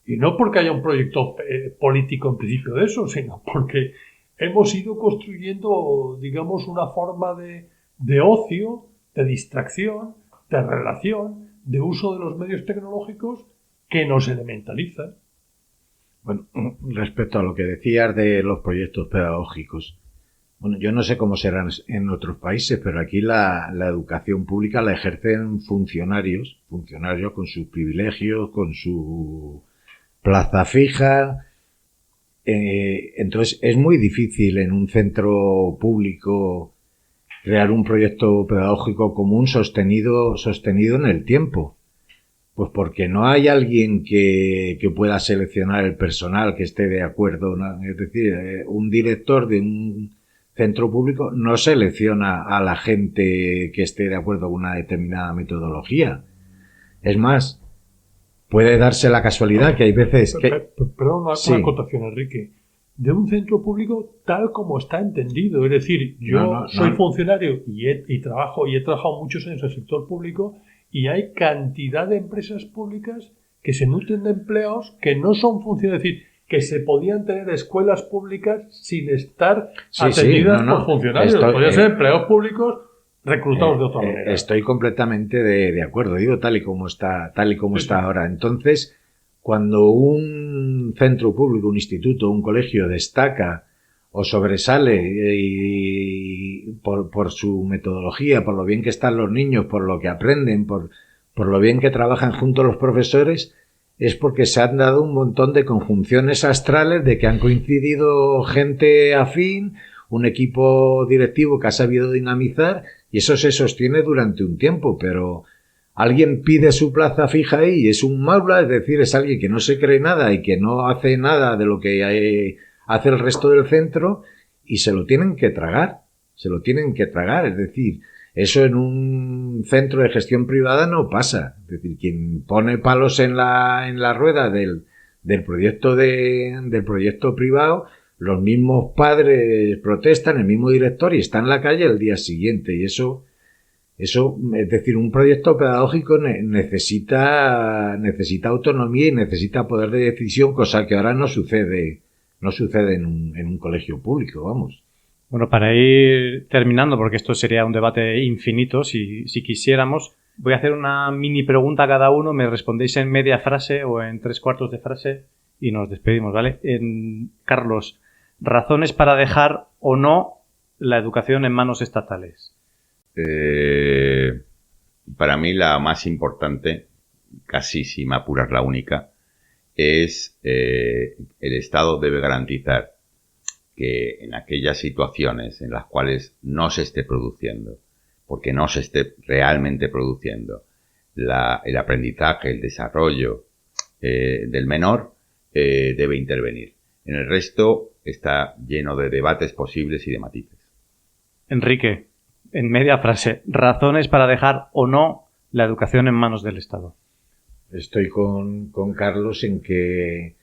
Y no porque haya un proyecto político en principio de eso, sino porque hemos ido construyendo, digamos, una forma de ocio, de distracción, de relación, de uso de los medios tecnológicos que nos elementalizan. Bueno, respecto a lo que decías de los proyectos pedagógicos, bueno, yo no sé cómo serán en otros países, pero aquí la educación pública la ejercen funcionarios con sus privilegios, con su plaza fija. Entonces es muy difícil en un centro público crear un proyecto pedagógico común sostenido en el tiempo. Pues porque no hay alguien que pueda seleccionar el personal que esté de acuerdo, ¿no? Es decir, un director de un centro público no selecciona a la gente que esté de acuerdo con una determinada metodología. Es más, puede darse la casualidad que hay veces que... Perdón, una acotación, Enrique. De un centro público tal como está entendido. Es decir, yo soy funcionario y trabajo y he trabajado muchos años en el sector público, y hay cantidad de empresas públicas que se nutren de empleados que no son funcionarios. Es decir, que se podían tener escuelas públicas sin estar atendidas por funcionarios. Podrían ser empleados públicos reclutados de otra manera. Estoy completamente de acuerdo. Digo, tal y como está ahora. Entonces, cuando un centro público, un instituto, un colegio destaca o sobresale y por su metodología, por lo bien que están los niños, por lo que aprenden, por lo bien que trabajan juntos los profesores, es porque se han dado un montón de conjunciones astrales de que han coincidido gente afín, un equipo directivo que ha sabido dinamizar, y eso se sostiene durante un tiempo, pero alguien pide su plaza fija ahí y es un maula, es decir, es alguien que no se cree nada y que no hace nada de lo que hace el resto del centro, y se lo tienen que tragar, es decir, eso en un centro de gestión privada no pasa. Es decir, quien pone palos en la rueda del proyecto del proyecto privado, los mismos padres protestan, el mismo director, y está en la calle el día siguiente. Y eso, es decir, un proyecto pedagógico necesita autonomía y necesita poder de decisión, cosa que ahora no sucede en un colegio público, vamos. Bueno, para ir terminando, porque esto sería un debate infinito, si quisiéramos, voy a hacer una mini pregunta a cada uno, me respondéis en media frase o en 3/4 de frase y nos despedimos, ¿vale? Carlos, ¿razones para dejar o no la educación en manos estatales? Para mí la más importante, casi si me apuras la única, es el Estado debe garantizar que en aquellas situaciones en las cuales no se esté produciendo, porque no se esté realmente produciendo el aprendizaje, el desarrollo del menor, debe intervenir. En el resto está lleno de debates posibles y de matices. Enrique, en media frase, ¿razones para dejar o no la educación en manos del Estado? Estoy con Carlos en que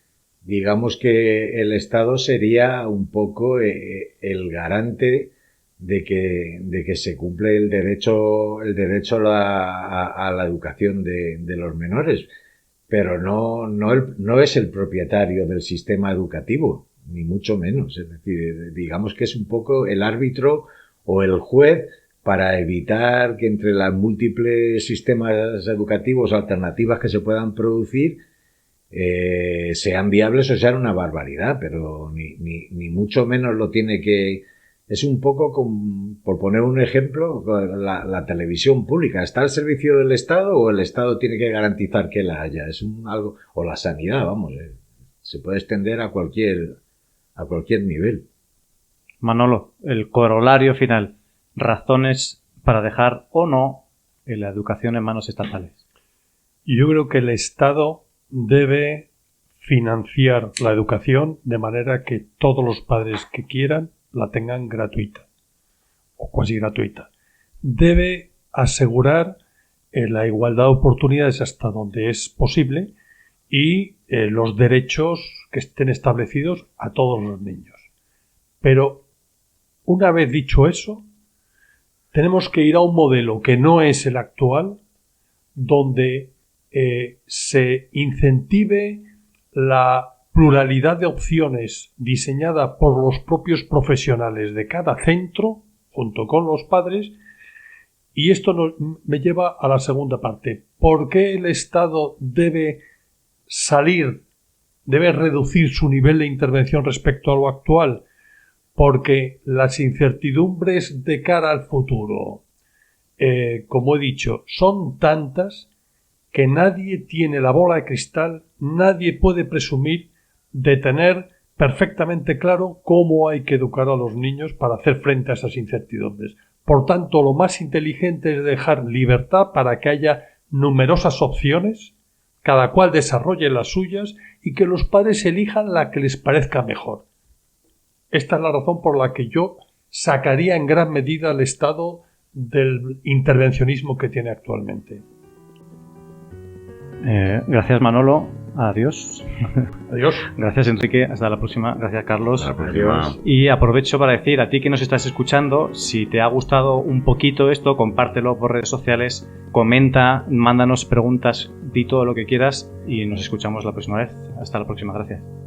digamos que el Estado sería un poco el garante de que se cumple el derecho a la educación de los menores, pero no es el propietario del sistema educativo, ni mucho menos. Es decir, digamos que es un poco el árbitro o el juez para evitar que entre los múltiples sistemas educativos alternativas que se puedan producir sean viables o sean una barbaridad, pero ni mucho menos lo tiene que... Es un poco, por poner un ejemplo, la televisión pública. ¿Está al servicio del Estado o el Estado tiene que garantizar que la haya? Es algo, o la sanidad, vamos, se puede extender a cualquier nivel. Manolo, el corolario final. Razones para dejar o no la educación en manos estatales. Yo creo que el Estado debe financiar la educación de manera que todos los padres que quieran la tengan gratuita o casi gratuita. Debe asegurar la igualdad de oportunidades hasta donde es posible y los derechos que estén establecidos a todos los niños. Pero una vez dicho eso, tenemos que ir a un modelo que no es el actual, donde se incentive la pluralidad de opciones diseñada por los propios profesionales de cada centro, junto con los padres. Y esto me lleva a la segunda parte. ¿Por qué el Estado debe reducir su nivel de intervención respecto a lo actual? Porque las incertidumbres de cara al futuro, como he dicho, son tantas que nadie tiene la bola de cristal, nadie puede presumir de tener perfectamente claro cómo hay que educar a los niños para hacer frente a esas incertidumbres. Por tanto, lo más inteligente es dejar libertad para que haya numerosas opciones, cada cual desarrolle las suyas y que los padres elijan la que les parezca mejor. Esta es la razón por la que yo sacaría en gran medida al Estado del intervencionismo que tiene actualmente. Gracias, Manolo. Adiós. Adiós. Gracias, Enrique. Hasta la próxima. Gracias, Carlos. Hasta la próxima. Adiós. Y aprovecho para decir a ti que nos estás escuchando, si te ha gustado un poquito esto, compártelo por redes sociales, comenta, mándanos preguntas, di todo lo que quieras y nos escuchamos la próxima vez. Hasta la próxima. Gracias.